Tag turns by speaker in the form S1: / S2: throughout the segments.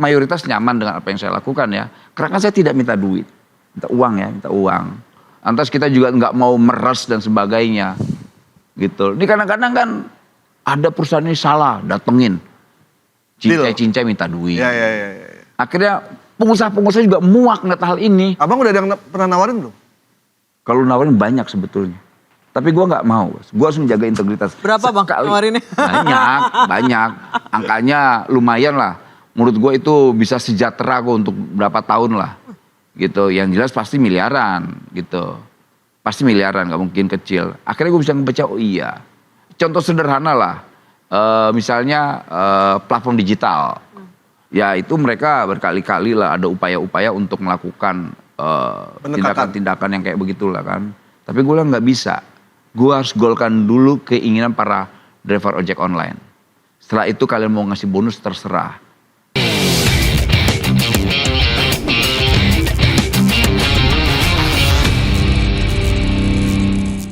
S1: mayoritas nyaman dengan apa yang saya lakukan ya. Karena kan saya tidak minta duit, minta uang ya, minta uang. Lantas kita juga nggak mau meres dan sebagainya, gitu. Ini kadang-kadang kan ada perusahaan ini salah, datengin, cincai-cincai minta duit.
S2: Ya.
S1: Akhirnya pengusaha-pengusaha juga muak ngeliat hal ini.
S2: Abang udah ada yang pernah nawarin belum?
S1: Kalau nawarin banyak sebetulnya. Tapi gue nggak mau, gue harus menjaga integritas.
S3: Berapa bang nawarinnya?
S1: Banyak. Angkanya lumayan lah. Menurut gue itu bisa sejahtera kok untuk berapa tahun lah. Gitu, yang jelas pasti miliaran gitu. Pasti miliaran, gak mungkin kecil. Akhirnya gue bisa ngebaca, oh iya. Contoh sederhana lah, misalnya platform digital. Ya itu mereka berkali-kali lah ada upaya-upaya untuk melakukan tindakan-tindakan yang kayak begitulah kan. Tapi gue bilang gak bisa. Gue harus golkan dulu keinginan para driver ojek online. Setelah itu kalian mau ngasih bonus terserah.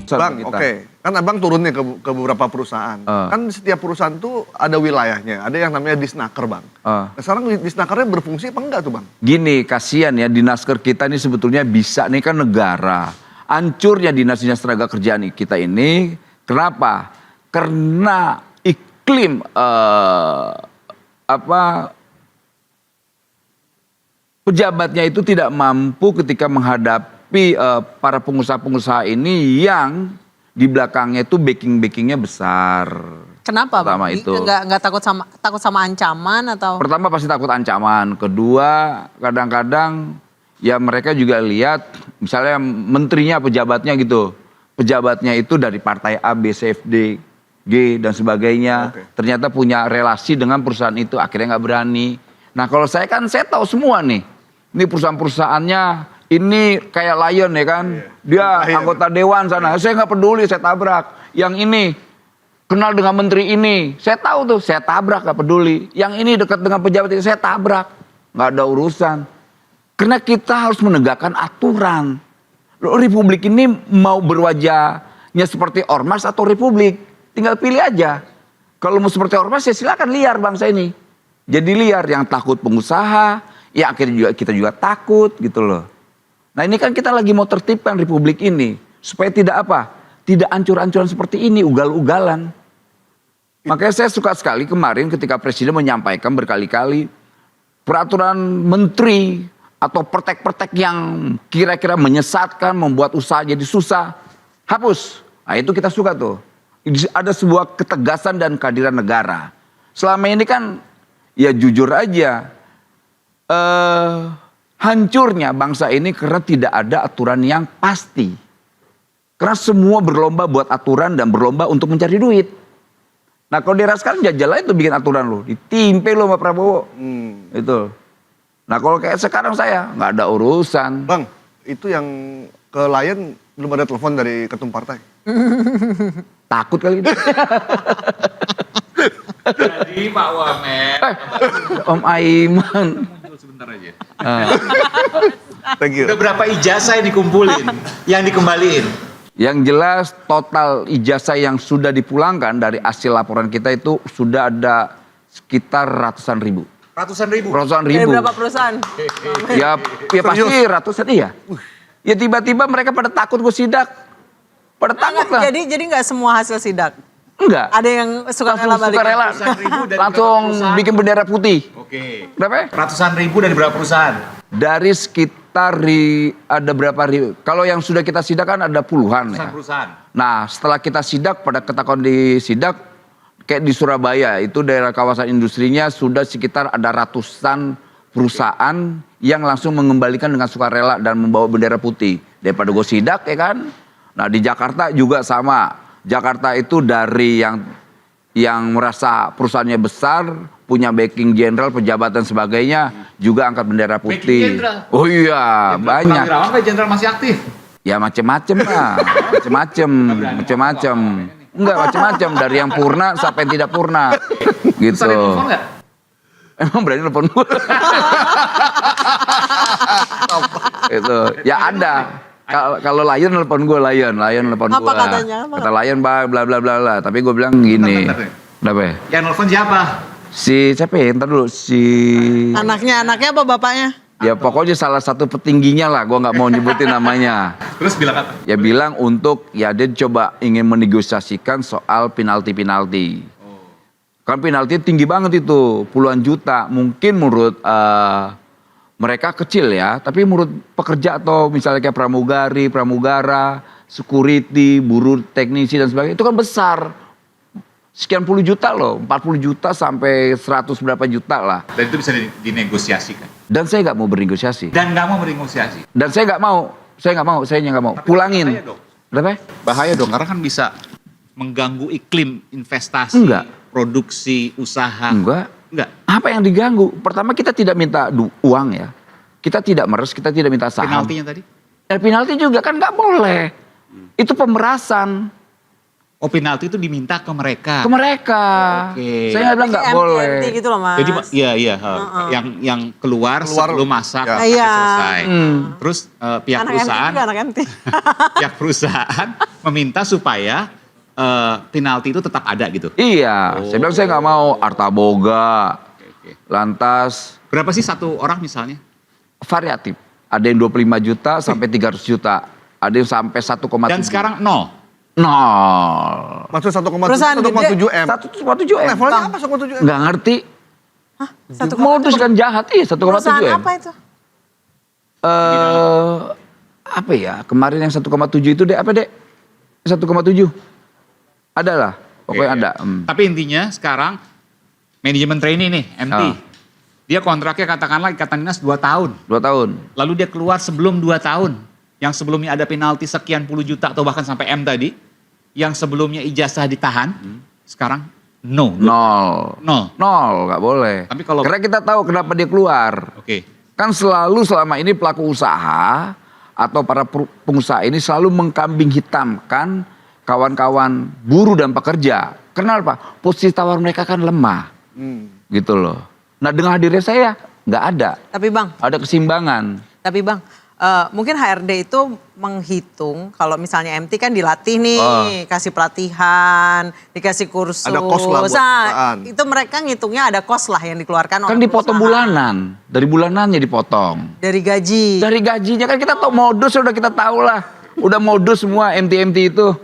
S2: Bang, oke. Kan abang turunnya ke beberapa perusahaan. Kan setiap perusahaan tuh ada wilayahnya. Ada yang namanya disnaker, bang. Nah, sekarang disnakernya berfungsi apa enggak tuh, bang?
S1: Gini, kasihan ya dinasker kita ini sebetulnya bisa nih kan negara. Hancurnya dinas-dinas tenaga kerjaan kita ini. Kenapa? Karena iklim pejabatnya itu tidak mampu ketika menghadapi para pengusaha-pengusaha ini yang di belakangnya itu backingnya besar.
S3: Kenapa?
S1: Pertama itu.
S3: Nggak takut sama ancaman atau?
S1: Pertama pasti takut ancaman. Kedua kadang-kadang ya mereka juga lihat misalnya menterinya, pejabatnya gitu. Pejabatnya itu dari partai A, B, C, F, D, G dan sebagainya. Ternyata punya relasi dengan perusahaan itu, akhirnya nggak berani. Nah kalau saya kan saya tahu semua nih. Ini perusahaan-perusahaannya. Ini kayak Lion ya kan, dia anggota dewan sana, saya nggak peduli, saya tabrak. Yang ini kenal dengan menteri ini, saya tahu tuh, saya tabrak nggak peduli. Yang ini dekat dengan pejabat ini, saya tabrak, nggak ada urusan. Karena kita harus menegakkan aturan. Loh, republik ini mau berwajahnya seperti ormas atau republik, tinggal pilih aja. Kalau mau seperti ormas ya silakan liar bangsa ini. Jadi liar, yang takut pengusaha, ya akhirnya kita juga takut gitu loh. Nah ini kan kita lagi mau tertibkan republik ini. Supaya tidak apa? Tidak ancur-ancuran seperti ini, ugal-ugalan. Makanya saya suka sekali kemarin ketika Presiden menyampaikan berkali-kali. Peraturan menteri atau pertek-pertek yang kira-kira menyesatkan, membuat usaha jadi susah. Hapus. Nah itu kita suka tuh. Ada sebuah ketegasan dan kehadiran negara. Selama ini kan ya jujur aja. Hancurnya bangsa ini karena tidak ada aturan yang pasti. Karena semua berlomba buat aturan dan berlomba untuk mencari duit. Nah kalau daerah sekarang jajal aja tuh bikin aturan lo. Ditimpe lo sama Prabowo. Itu. Nah kalau kayak sekarang saya nggak ada urusan.
S2: Bang, itu yang ke Lion belum ada telepon dari ketum partai.
S1: Takut kali ini.
S4: Jadi Pak Wamen.
S1: Om Aiman.
S4: Sebentar aja.
S2: Thank you.
S4: Udah berapa ijazah yang dikumpulin, yang dikembaliin?
S1: Yang jelas total ijazah yang sudah dipulangkan dari hasil laporan kita itu sudah ada sekitar ratusan ribu.
S4: Ratusan ribu?
S1: Ratusan ribu.
S3: Dari berapa perusahaan?
S1: Ya pasti ratusan iya. Ya tiba-tiba mereka pada takut gue sidak. Pada takut lah.
S3: Jadi nggak semua hasil sidak?
S1: Enggak.
S3: Ada yang suka rela balik?
S1: Langsung bikin bendera putih.
S4: Oke.
S1: Berapa?
S4: Ratusan ribu dari berapa perusahaan?
S1: Dari sekitar ada berapa ribu. Kalau yang sudah kita sidak kan ada puluhan ya.
S4: Perusahaan.
S1: Nah setelah kita sidak pada ketahuan di sidak. Kayak di Surabaya itu daerah kawasan industrinya sudah sekitar ada ratusan perusahaan yang langsung mengembalikan dengan sukarela dan membawa bendera putih. Daripada gue sidak ya kan. Nah di Jakarta juga sama. Jakarta itu dari yang merasa perusahaannya besar, punya backing jenderal, pejabat dan sebagainya, juga angkat bendera putih. Oh iya, banyak.
S4: Wirawan kayak jenderal masih aktif?
S1: Ya macem-macem lah, macem-macem. Enggak macem-macem, dari yang purna sampai yang tidak purna. Gitu.
S4: Terus ada yang telepon nggak?
S1: Emang berani telepon gue? Itu, ya ada. Kalau Lion telepon gue, Lion telepon gue.
S3: Apa katanya?
S1: Kata Lion bla bla bla bla. Tapi gue bilang gini. Kenapa ya?
S4: Yang nelfon siapa?
S1: Si siapa ya? Ntar dulu si
S3: Anaknya apa bapaknya?
S1: ya pokoknya salah satu petingginya lah, gua nggak mau nyebutin namanya.
S4: Terus bilang apa?
S1: Ya bilang untuk ya dia coba ingin menegosiasikan soal penalti. Kan penalti tinggi banget itu, puluhan juta. Mungkin menurut mereka kecil ya, tapi menurut pekerja atau misalnya kayak pramugara, security, buruh teknisi dan sebagainya itu kan besar. Sekian puluh juta loh, 40 juta sampai 100 berapa juta lah.
S4: Dan itu bisa dinegosiasikan.
S1: Dan saya nggak mau bernegosiasi.
S4: Dan nggak mau bernegosiasi.
S1: Dan saya nggak mau.
S4: Tapi
S1: Pulangin.
S4: bahaya dong.
S1: Kenapa?
S4: Bahaya dong, karena kan bisa mengganggu iklim investasi,
S1: Enggak.
S4: produksi, usaha.
S1: Enggak.
S4: Enggak.
S1: Apa yang diganggu? Pertama kita tidak minta uang ya. Kita tidak meres, kita tidak minta saham.
S4: Penaltinya tadi?
S1: Penalti juga kan nggak boleh. Itu pemerasan
S4: Oh, penalti itu diminta ke mereka.
S1: ke mereka.
S4: Oke.
S1: Saya nggak bilang nggak
S3: Kayak
S1: boleh.
S3: MTNT gitu loh Mas.
S4: Jadi iya, yang keluar sebelum masa kontrak
S3: Iya.
S4: selesai. Terus pihak
S3: anak
S4: perusahaan,
S3: MT juga anak MT.
S4: pihak perusahaan meminta supaya penalti itu tetap ada gitu.
S1: Iya, saya bilang saya nggak mau Arta Boga.
S4: Oke.
S1: Lantas
S4: Berapa sih satu orang misalnya?
S1: variatif. Ada yang 25 juta sampai 300 juta. Ada yang sampai 1,7.
S4: Dan sekarang nol.
S1: nol.
S2: Maksud 1,7
S3: Perusahaan gede.
S2: 1,7 M.
S1: 1,7 M.
S2: Levelnya apa 1,7 M?
S1: Nggak ngerti.
S3: Satu
S1: Modus kan jahat. Iya 1,7
S3: Perusahaan
S1: M.
S3: apa itu?
S1: Apa ya? Kemarin yang 1,7 itu deh apa deh? 1,7. Ada lah. Pokoknya
S4: Oke,
S1: ada.
S4: Tapi intinya sekarang manajemen trainee nih, MT. Dia kontraknya katakanlah ikatan dinas 2 tahun.
S1: 2 tahun.
S4: Lalu dia keluar sebelum 2 tahun. Yang sebelumnya ada penalti sekian puluh juta atau bahkan sampai M tadi. Yang sebelumnya ijazah ditahan. Sekarang no.
S1: Nol.
S4: Nol.
S1: Nggak boleh.
S4: Tapi kalau-
S1: Karena kita tahu kenapa dia keluar.
S4: Oke.
S1: Kan selalu selama ini pelaku usaha atau para pengusaha ini selalu mengkambing hitamkan kawan-kawan buruh dan pekerja. Kenapa? Posisi tawar mereka kan lemah. Gitu loh. Nah dengan hadirnya saya nggak ada.
S3: Tapi Bang,
S1: Ada keseimbangan.
S3: mungkin HRD itu menghitung kalau misalnya MT kan dilatih nih, kasih pelatihan, dikasih kursus.
S2: Ada cost lah buat perusahaan.
S3: Itu mereka ngitungnya ada cost lah yang dikeluarkan oleh
S1: Kan dipotong
S3: perusahaan.
S1: bulanan. Dari bulanannya dipotong.
S3: Dari gaji.
S1: Dari gajinya kan kita tahu modus udah kita tahu lah. Udah modus semua MT itu.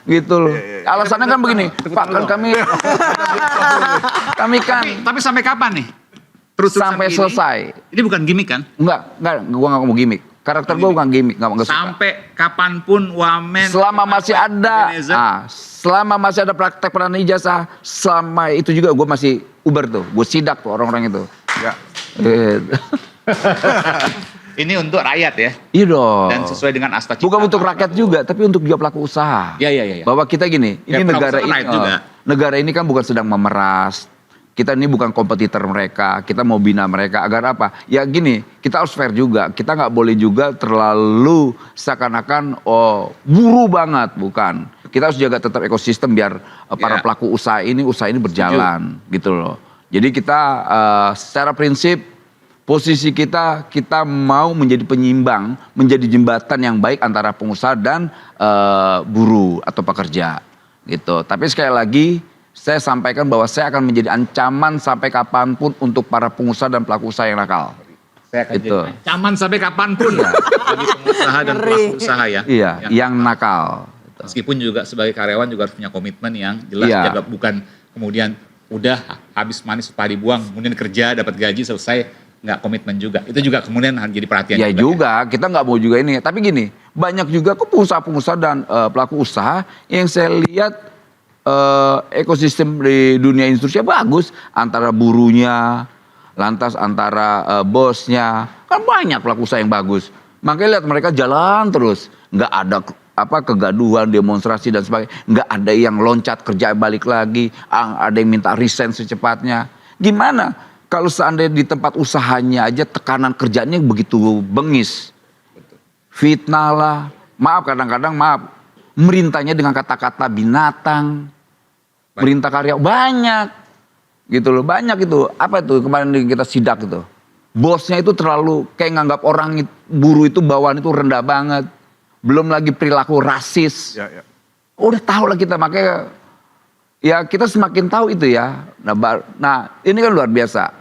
S1: Gitu loh. Alasannya kan begini, Pak kan kami kan
S4: Tapi sampai kapan nih? Terus-terusan
S1: sampai
S4: begini?
S1: selesai.
S4: Ini bukan gimmick kan?
S1: Enggak, gua nggak mau gimmick. Karakter gua bukan gimmick, nggak suka.
S4: Sampai kapanpun wamen.
S1: Selama masih ada,
S4: Ebenezer,
S1: selama masih ada praktek peranan ijazah, selama itu juga gua masih uber tuh, gua sidak tuh orang-orang itu.
S2: Ya.
S1: Gitu.
S4: Ini untuk rakyat ya.
S1: Iya dong.
S4: Dan sesuai dengan asta cipta.
S1: Bukan untuk rakyat juga, tapi untuk juga pelaku usaha.
S4: Iya.
S1: Bahwa kita gini,
S4: Ya,
S1: ini
S4: pelaku
S1: negara
S4: usaha
S1: ini,
S4: rakyat juga.
S1: negara ini kan bukan sedang memeras. Kita ini bukan kompetitor mereka, kita mau bina mereka agar apa? Ya gini, kita harus fair juga. Kita nggak boleh juga terlalu seakan-akan buru banget, bukan. Kita harus jaga tetap ekosistem biar para
S4: Ya.
S1: pelaku usaha ini berjalan, gitu loh. Jadi kita secara prinsip posisi kita mau menjadi penyimbang, menjadi jembatan yang baik antara pengusaha dan buruh atau pekerja, gitu. Tapi sekali lagi saya sampaikan bahwa saya akan menjadi ancaman sampai kapanpun untuk para pengusaha dan pelaku usaha yang nakal.
S4: Saya akan
S1: Gitu.
S4: jadi ancaman sampai kapanpun bagi pengusaha dan pelaku usaha ya.
S1: Iya, yang nakal. Gitu.
S4: Meskipun juga sebagai karyawan juga harus punya komitmen yang jelas,
S1: Iya.
S4: jaga, bukan kemudian udah habis manis supaya dibuang, kemudian kerja dapat gaji selesai, nggak komitmen juga. Itu juga kemudian jadi perhatian.
S1: Ya juga, kita nggak mau juga ini. Tapi gini, banyak juga kok pengusaha-pengusaha dan pelaku usaha yang saya lihat ekosistem di dunia industri bagus. Antara buruhnya, lantas antara bosnya. Kan banyak pelaku usaha yang bagus. Makanya lihat mereka jalan terus. Nggak ada kegaduhan, demonstrasi dan sebagainya. Nggak ada yang loncat kerja balik lagi. Ada yang minta resign secepatnya. Gimana? Kalau seandainya di tempat usahanya aja tekanan kerjanya begitu bengis. Fitnah lah. Maaf kadang-kadang merintahnya dengan kata-kata binatang. Merintah karya banyak. Gitu loh, banyak itu. Apa itu kemarin kita sidak itu. Bosnya itu terlalu kayak nganggap orang buruh itu bawaan itu rendah banget. Belum lagi perilaku rasis.
S2: Ya.
S1: Udah tahu lah kita, makanya Ya kita semakin tahu itu ya. Nah ini kan luar biasa.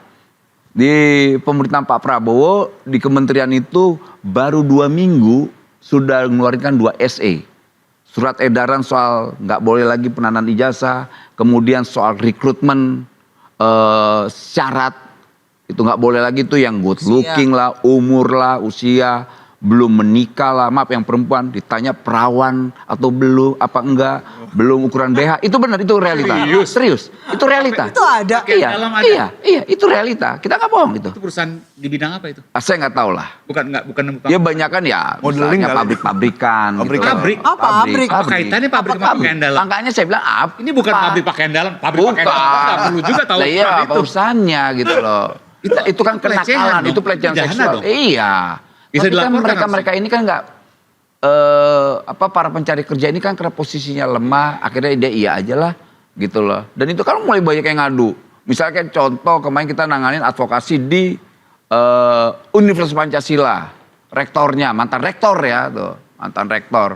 S1: Di pemerintahan Pak Prabowo, di kementerian itu baru 2 minggu sudah mengeluarkan 2 SE. Surat edaran soal nggak boleh lagi penanaman ijazah, kemudian soal rekrutmen syarat, itu nggak boleh lagi tuh yang good looking lah, umur lah, usia, belum menikah lah, maaf yang perempuan ditanya perawan atau belum, apa enggak, belum ukuran BH, itu benar, itu realita. Serius, itu realita.
S3: Itu ada.
S1: Iya, itu realita. Kita nggak bohong itu.
S4: Itu perusahaan di bidang apa itu?
S1: Saya nggak tahu lah.
S4: Bukan.
S1: Ya banyak kan ya,
S2: modeling
S1: misalnya
S2: kali.
S1: pabrik-pabrikan.
S2: Pabrik.
S1: Gitu.
S4: Pabrik?
S3: Apa pabrik?
S4: Apa kaitannya pabrik sama pakaian dalam?
S1: Makanya saya bilang
S4: Ini bukan pabrik pakaian dalam, pabrik pakaian dalam. Nggak perlu juga tahu
S1: Lah iya,
S4: itu.
S1: apa urusannya gitu loh. Itu kan kenakalan, itu pelecehan seksual. Iya.
S4: Bisa
S1: Tapi kan
S4: dilaporkan
S1: mereka ini kan nggak para pencari kerja ini kan karena posisinya lemah, akhirnya dia iya aja lah gitu loh. Dan itu kan mulai banyak yang ngadu. Misalnya kayak contoh kemarin kita nanganin advokasi di Universitas Pancasila, rektornya mantan rektor ya tuh, mantan rektor.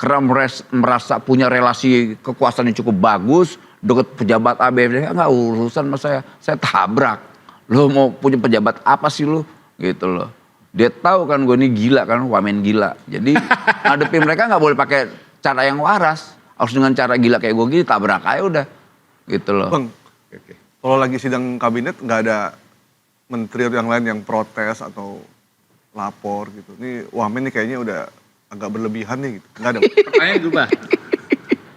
S1: Karena merasa punya relasi kekuasaan yang cukup bagus, deket pejabat ABFD, nggak urusan sama saya tabrak. Lo mau punya pejabat apa sih lo? Gitu loh. Dia tahu kan gue ini gila kan, wamen gila. Jadi ngadepin mereka nggak boleh pakai cara yang waras. Harus dengan cara gila kayak gue gini, tabrak aja udah. Gitu loh.
S2: Bang, kalau lagi sidang kabinet nggak ada menteri atau yang lain yang protes atau lapor gitu. Ini wamen nih kayaknya udah agak berlebihan nih gitu. Nggak ada.
S4: Pertanyaan berubah.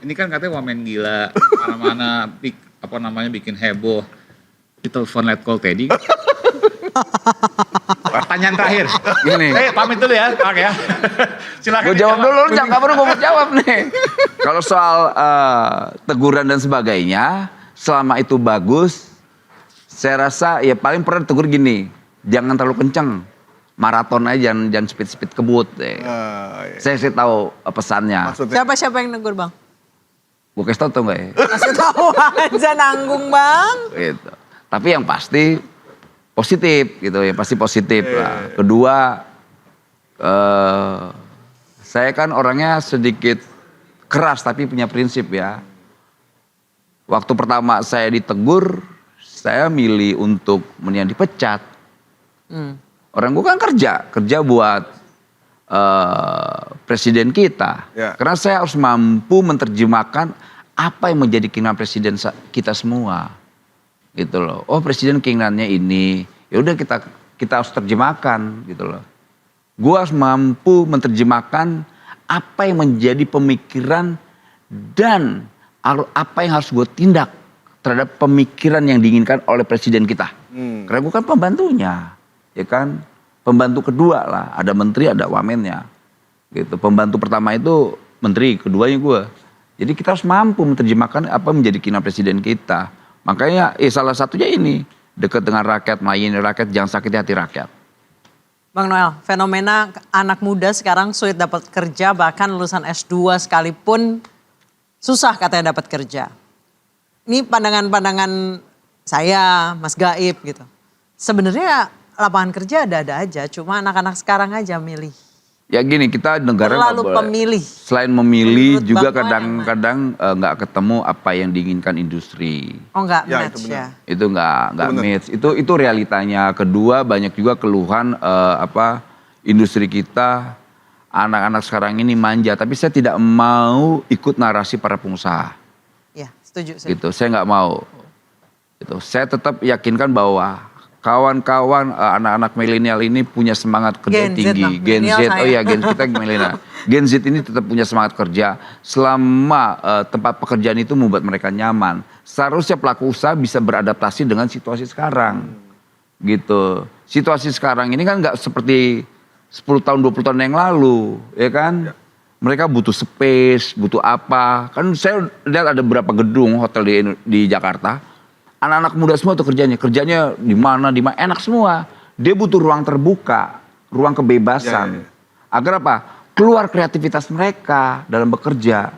S4: Ini kan katanya wamen gila, mana-mana bikin heboh. Ditelepon let call Teddy. Pertanyaan terakhir.
S1: Gini.
S4: Pamit dulu ya, Pak ya. Silakan.
S1: Gue jawab dulu, jangan kabar gue mau jawab nih. Kalau soal teguran dan sebagainya, selama itu bagus, saya rasa ya paling pernah tegur gini, jangan terlalu kenceng, maraton aja, jangan speed kebut.
S2: Iya.
S1: Saya sih tahu pesannya.
S2: Maksudnya
S3: Siapa yang negur bang?
S1: Gue kasih tau nggak ya?
S3: Kasih tahu aja nanggung bang.
S1: Gitu. Tapi yang pasti positif gitu ya, pasti positif lah. Kedua, saya kan orangnya sedikit keras tapi punya prinsip ya. Waktu pertama saya ditegur, saya milih untuk mendingan dipecat. Orang gue kan kerja buat presiden kita.
S2: Ya.
S1: Karena saya harus mampu menerjemahkan apa yang menjadi keinginan presiden kita semua. Gitu loh. Oh presiden keinginannya ini, ya udah kita harus terjemahkan gitu loh. Gue harus mampu menerjemahkan apa yang menjadi pemikiran dan apa yang harus gue tindak terhadap pemikiran yang diinginkan oleh presiden kita. Karena gue kan pembantunya, ya kan. Pembantu kedua lah, ada menteri, ada wamennya. Gitu. Pembantu pertama itu menteri, keduanya gue. Jadi kita harus mampu menerjemahkan apa menjadi keinginan presiden kita. Makanya salah satunya ini, dekat dengan rakyat, melayani rakyat, jangan sakiti hati rakyat.
S3: Bang Noel, fenomena anak muda sekarang sulit dapat kerja, bahkan lulusan S2 sekalipun susah katanya dapat kerja. Ini pandangan-pandangan saya, Mas Gaib gitu. Sebenarnya lapangan kerja ada-ada aja, cuma anak-anak sekarang aja milih.
S1: Ya gini, kita negara nggak
S3: Terlalu
S1: boleh.
S3: pemilih.
S1: Selain memilih
S3: Menurut
S1: juga
S3: Bang Noel
S1: kadang-kadang nggak ketemu apa yang diinginkan industri.
S3: Oh enggak
S2: Ya,
S3: match
S2: itu
S3: ya.
S2: benar.
S1: Itu nggak
S2: benar.
S1: match. Itu realitanya. Kedua, banyak juga keluhan industri kita, anak-anak sekarang ini manja. Tapi saya tidak mau ikut narasi para pengusaha.
S3: Ya, setuju.
S1: Gitu, saya nggak mau. Gitu. Saya tetap yakinkan bahwa kawan-kawan anak-anak milenial ini punya semangat kerja
S3: Gen Z
S1: tinggi.
S3: dong,
S1: Gen Z,
S3: milenial saya.
S1: oh iya Gen kita milenial. Gen Z ini tetap punya semangat kerja selama tempat pekerjaan itu membuat mereka nyaman. Seharusnya pelaku usaha bisa beradaptasi dengan situasi sekarang. Gitu. Situasi sekarang ini kan nggak seperti 10 tahun 20 tahun yang lalu, ya kan? Mereka butuh space, butuh apa. Kan saya lihat ada beberapa gedung hotel di Jakarta. Anak-anak muda semua tuh kerjanya di mana, enak semua. Dia butuh ruang terbuka, ruang kebebasan. Agar apa? Keluar kreativitas mereka dalam bekerja.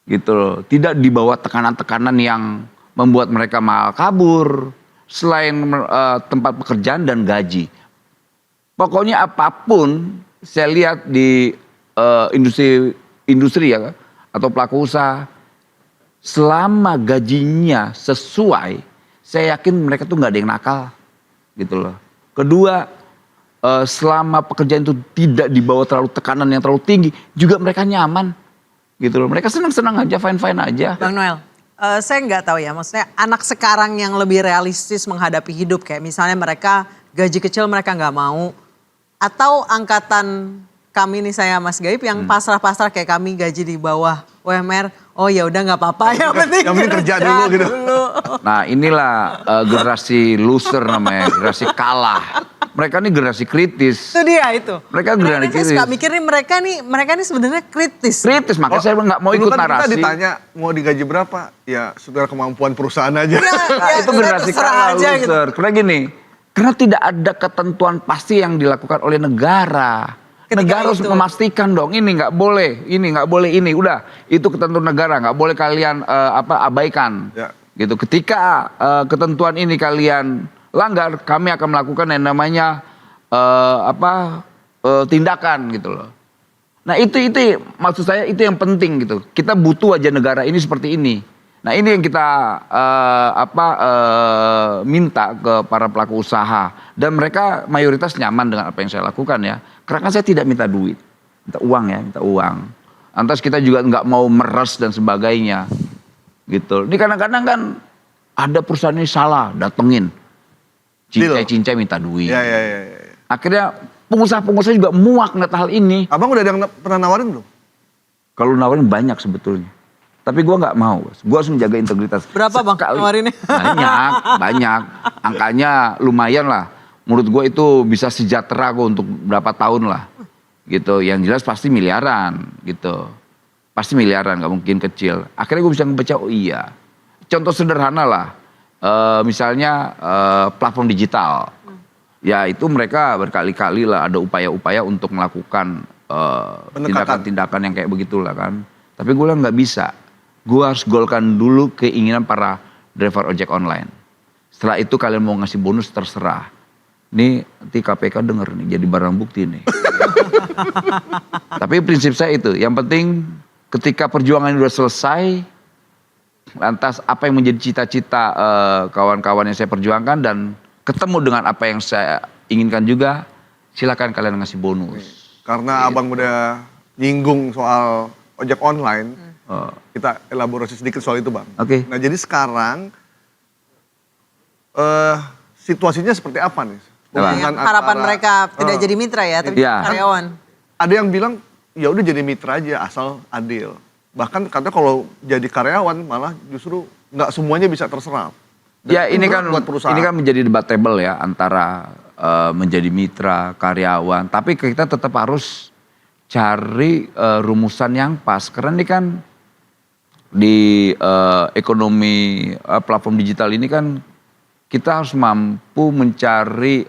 S1: Gitu loh. Tidak dibawa tekanan-tekanan yang membuat mereka malah kabur. Selain tempat pekerjaan dan gaji. Pokoknya apapun saya lihat di industri ya atau pelaku usaha. selama gajinya sesuai, saya yakin mereka tuh nggak ada yang nakal, gitu loh. Kedua, selama pekerjaan itu tidak dibawa terlalu tekanan yang terlalu tinggi, juga mereka nyaman, gitu loh. Mereka senang-senang aja, fine-fine aja.
S3: Bang Noel, saya nggak tahu ya, maksudnya anak sekarang yang lebih realistis menghadapi hidup, kayak misalnya mereka gaji kecil mereka nggak mau, atau angkatan kami nih, saya Mas Gaib yang pasrah-pasrah kayak kami gaji di bawah UMR, oh ya udah nggak apa-apa, yang penting
S2: kerja dulu gitu.
S1: Nah inilah generasi loser namanya, generasi kalah. Mereka nih generasi kritis.
S3: Itu dia itu.
S1: Mereka generasi
S3: Saya
S1: kritis.
S3: suka mikir nih mereka nih sebenarnya kritis.
S1: Kritis, makanya saya nggak mau
S2: Dulu
S1: ikut
S2: kan kita
S1: narasi.
S2: ditanya mau digaji berapa, ya sesuai kemampuan perusahaan aja.
S1: Nah, itu generasi
S3: terserah
S1: kalah,
S3: aja gitu.
S1: loser. Karena gini, karena tidak ada ketentuan pasti yang dilakukan oleh negara.
S3: Ketika
S1: Negara harus
S3: itu.
S1: memastikan dong, ini nggak boleh, ini nggak boleh, ini udah itu ketentuan negara, nggak boleh kalian abaikan.
S2: Ya.
S1: Gitu. Ketika ketentuan ini kalian langgar, kami akan melakukan yang namanya tindakan gitu loh. Nah itu maksud saya itu yang penting gitu. Kita butuh aja negara ini seperti ini. Nah ini yang kita minta ke para pelaku usaha, dan mereka mayoritas nyaman dengan apa yang saya lakukan ya. Karena kan saya tidak minta duit, minta uang ya, minta uang. Lantas kita juga nggak mau meres dan sebagainya, gitu. Ini kadang-kadang kan ada perusahaan ini salah, datengin, cincai minta duit.
S2: Ya.
S1: Akhirnya pengusaha-pengusaha juga muak ngeliat hal ini.
S2: Abang udah ada yang pernah nawarin belum?
S1: Kalau nawarin banyak sebetulnya. Tapi gue nggak mau, gue harus menjaga integritas.
S3: Berapa bang nawarinnya?
S1: Banyak. Angkanya lumayan lah. Menurut gue itu bisa sejahtera gue untuk berapa tahun lah. Gitu, yang jelas pasti miliaran gitu. Pasti miliaran, gak mungkin kecil. Akhirnya gue bisa ngebaca, oh iya. Contoh sederhana lah, misalnya platform digital. Ya itu mereka berkali-kali lah ada upaya-upaya untuk melakukan tindakan-tindakan yang kayak begitulah kan. Tapi gue bilang nggak bisa. Gue harus golkan dulu keinginan para driver ojek online. Setelah itu kalian mau ngasih bonus terserah. Nih nanti KPK denger nih jadi barang bukti nih. Tapi prinsip saya itu, yang penting ketika perjuangan ini udah selesai, lantas apa yang menjadi cita-cita kawan-kawan yang saya perjuangkan dan ketemu dengan apa yang saya inginkan juga, silakan kalian ngasih bonus.
S2: Karena abang udah nyinggung soal ojek online, kita elaborasi sedikit soal itu bang.
S1: Oke.
S2: Nah jadi sekarang situasinya seperti apa nih? Hubungan
S3: Harapan
S2: antara-
S3: mereka tidak jadi mitra ya, tapi
S1: Iya.
S3: karyawan.
S2: Ada yang bilang ya udah jadi mitra aja asal adil. Bahkan katanya kalau jadi karyawan malah justru nggak semuanya bisa terserap. Dan
S1: Ya
S2: itu
S1: ini
S2: berat
S1: kan
S2: buat perusahaan.
S1: ini kan menjadi debatable ya antara menjadi mitra karyawan. Tapi kita tetap harus cari rumusan yang pas. Karena ini kan di ekonomi platform digital ini kan kita harus mampu mencari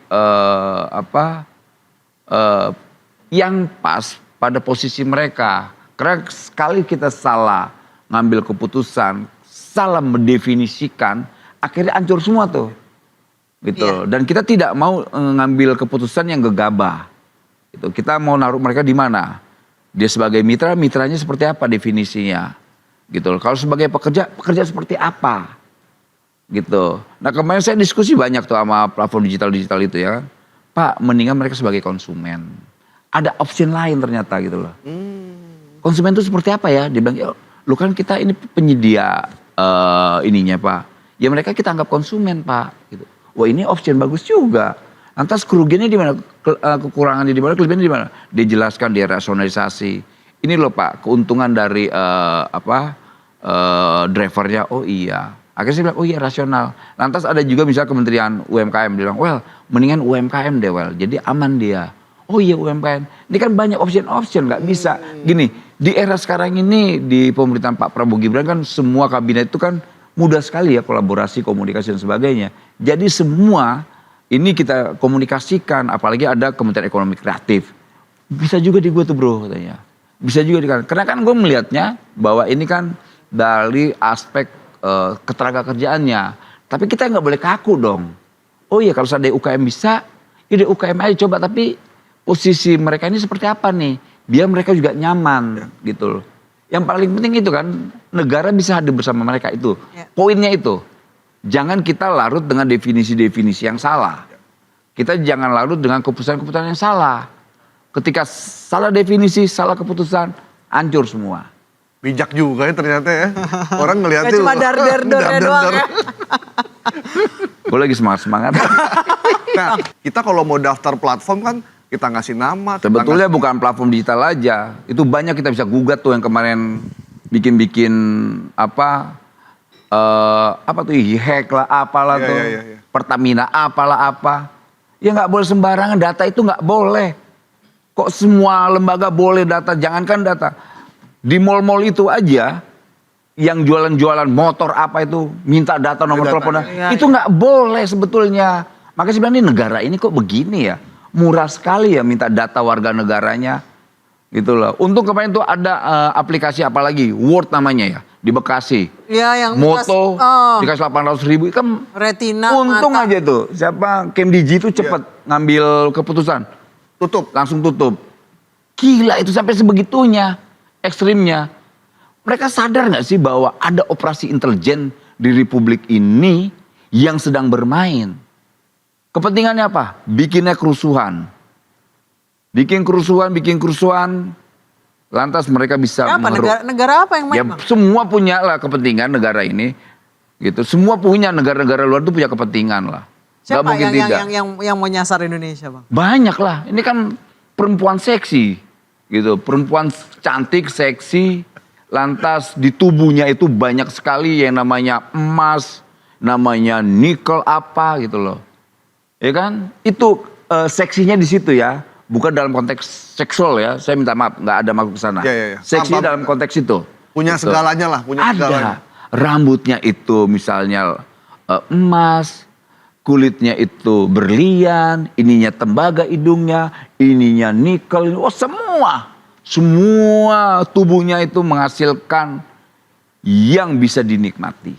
S1: yang pas pada posisi mereka. Karena sekali kita salah ngambil keputusan, salah mendefinisikan, akhirnya hancur semua tuh. Gitu.
S3: Iya.
S1: Dan kita tidak mau ngambil keputusan yang gegabah. Gitu. Kita mau naruh mereka di mana? Dia sebagai mitra, mitranya seperti apa definisinya? Gitu. Kalau sebagai pekerja, pekerja seperti apa? Gitu. Nah kemarin saya diskusi banyak tuh sama platform digital itu ya. Pak, mendingan mereka sebagai konsumen. Ada option lain ternyata gitu loh. Konsumen itu seperti apa ya? Dia bilang, ya lu kan kita ini penyedia ininya Pak. Ya mereka kita anggap konsumen Pak. Gitu. Wah ini option bagus juga. Lantas kerugiannya di mana? Kekurangannya di mana? Kelebihannya di mana? Dia jelaskan, dia rasionalisasi. Ini loh Pak, keuntungan dari drivernya. Oh iya. Akhirnya saya bilang, oh iya rasional. Lantas ada juga misalnya Kementerian UMKM, dia bilang, well mendingan UMKM deh well, jadi aman dia. Oh iya UMKM, ini kan banyak option nggak bisa. Gini, di era sekarang ini di pemerintahan Pak Prabowo Gibran kan semua kabinet itu kan mudah sekali ya kolaborasi, komunikasi dan sebagainya. Jadi semua ini kita komunikasikan, apalagi ada Kementerian Ekonomi Kreatif. Bisa juga di gue tuh bro katanya. Bisa juga di karena kan gue melihatnya bahwa ini kan dari aspek ketenaga kerjaannya. Tapi kita nggak boleh kaku dong. Oh iya kalau seandainya UKM bisa, ya di UKM aja coba. Tapi posisi mereka ini seperti apa nih? Biar mereka juga nyaman gitu loh. Yang paling penting itu kan negara bisa hadir bersama mereka itu.
S3: Ya.
S1: Poinnya itu. Jangan kita larut dengan definisi-definisi yang salah. Kita jangan larut dengan keputusan-keputusan yang salah. Ketika salah definisi, salah keputusan, hancur semua.
S2: Bijak juga ya ternyata ya. Orang ngeliatnya.
S3: Gak cuma dar-dar-darnya doang ya.
S1: Gue lagi semangat-semangat.
S2: Nah, kita kalau mau daftar platform kan kita ngasih nama. kita
S1: Sebetulnya
S2: ngasih-
S1: bukan platform digital aja. Itu banyak kita bisa gugat tuh yang kemarin bikin-bikin apa tuh hack lah apalah
S2: Iya,
S1: tuh.
S2: iya.
S1: Pertamina apalah apa. Ya nggak boleh sembarangan, data itu nggak boleh. Kok semua lembaga boleh data, jangankan data. Di mal-mal itu aja yang jualan-jualan motor apa itu minta data nomor
S2: Data.
S1: telepon.
S3: Iya,
S1: Itu nggak boleh sebetulnya. Makanya sebenarnya negara ini kok begini ya. Murah sekali ya minta data warga negaranya. Gitu loh. Untung kemarin tuh ada aplikasi apa lagi, Word namanya ya, di Bekasi.
S3: Ya yang
S1: Moto
S3: oh,
S1: dikasih 800.000 kan
S3: retina
S1: untung
S3: mata.
S1: aja tuh. Siapa Kemdigi itu cepet ngambil keputusan.
S2: Tutup.
S1: Langsung tutup. Gila itu sampai sebegitunya. Ekstrimnya. Mereka sadar gak sih bahwa ada operasi intelijen di Republik ini yang sedang bermain. Kepentingannya apa? Bikinnya kerusuhan. Bikin kerusuhan. Lantas mereka bisa
S3: Apa negara apa yang main
S1: Ya
S3: Bang?
S1: semua punya lah kepentingan negara ini. Gitu. Semua punya negara-negara luar itu punya kepentingan lah. Gak
S3: Siapa
S1: mungkin tidak.
S3: yang mau nyasar Indonesia Bang?
S1: Banyak lah. Ini kan perempuan seksi. Gitu. Perempuan cantik, seksi. Lantas di tubuhnya itu banyak sekali yang namanya emas. Namanya nikel apa gitu loh. Ya kan? Itu seksinya di situ ya. Bukan dalam konteks seksual ya. Saya minta maaf. Nggak ada maksud ke sana.
S2: Ya.
S1: Seksinya
S2: Paham.
S1: dalam konteks itu.
S2: Punya
S1: Gitu.
S2: segalanya lah. Punya segalanya.
S1: Ada. Rambutnya itu misalnya emas, kulitnya itu berlian, ininya tembaga hidungnya, ininya nikel, oh semua tubuhnya itu menghasilkan yang bisa dinikmati.